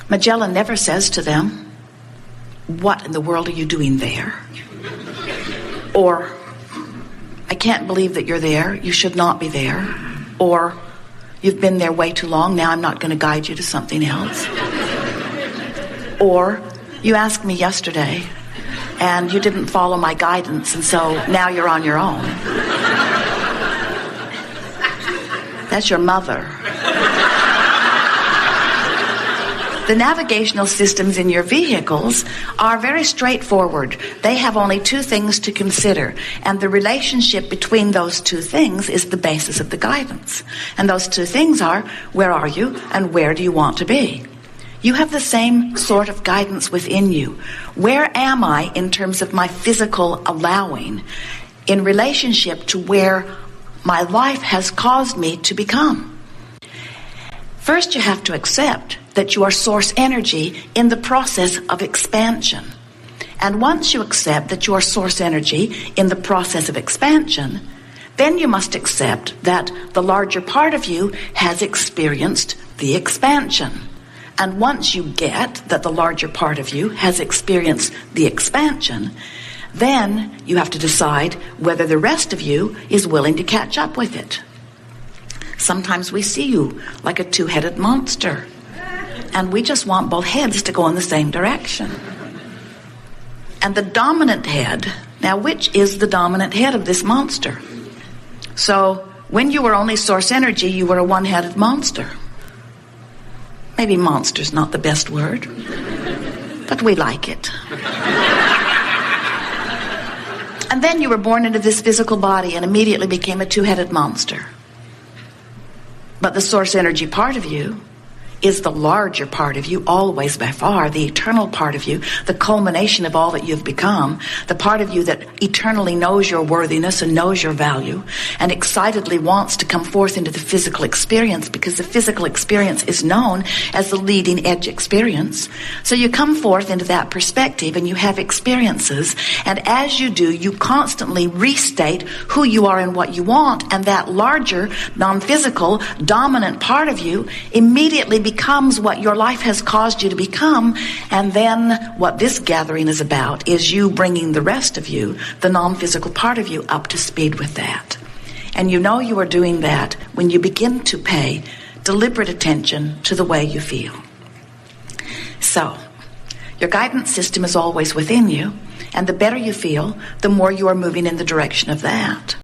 Magellan never says to them, "What in the world are you doing there?" Or, "I can't believe that you're there. You should not be there." Or, "You've been there way too long. Now I'm not going to guide you to something else." Or, "You asked me yesterday and you didn't follow my guidance, and so now you're on your own." That's your mother. The navigational systems in your vehicles are very straightforward. They have only two things to consider, and the relationship between those two things is the basis of the guidance. And those two things are, where are you and where do you want to be? You have the same sort of guidance within you. Where am I in terms of my physical allowing in relationship to where my life has caused me to become? First, you have to accept that you are source energy in the process of expansion. And once you accept that you are source energy in the process of expansion, then you must accept that the larger part of you has experienced the expansion. And once you get that the larger part of you has experienced the expansion, then you have to decide whether the rest of you is willing to catch up with it. Sometimes we see you like a two-headed monster, and we just want both heads to go in the same direction. And the dominant head, now which is the dominant head of this monster? So when you were only source energy, you were a one-headed monster. Maybe monster's not the best word, but we like it. And then you were born into this physical body and immediately became a two-headed monster. But the source energy part of you is the larger part of you, always by far, the eternal part of you, the culmination of all that you've become, the part of you that eternally knows your worthiness and knows your value and excitedly wants to come forth into the physical experience, because the physical experience is known as the leading edge experience. So you come forth into that perspective and you have experiences, and as you do, you constantly restate who you are and what you want, and that larger, non-physical, dominant part of you immediately becomes what your life has caused you to become. And then what this gathering is about is you bringing the rest of you, the non-physical part of you, up to speed with that. And you know you are doing that when you begin to pay deliberate attention to the way you feel. So your guidance system is always within you, and the better you feel, the more you are moving in the direction of that.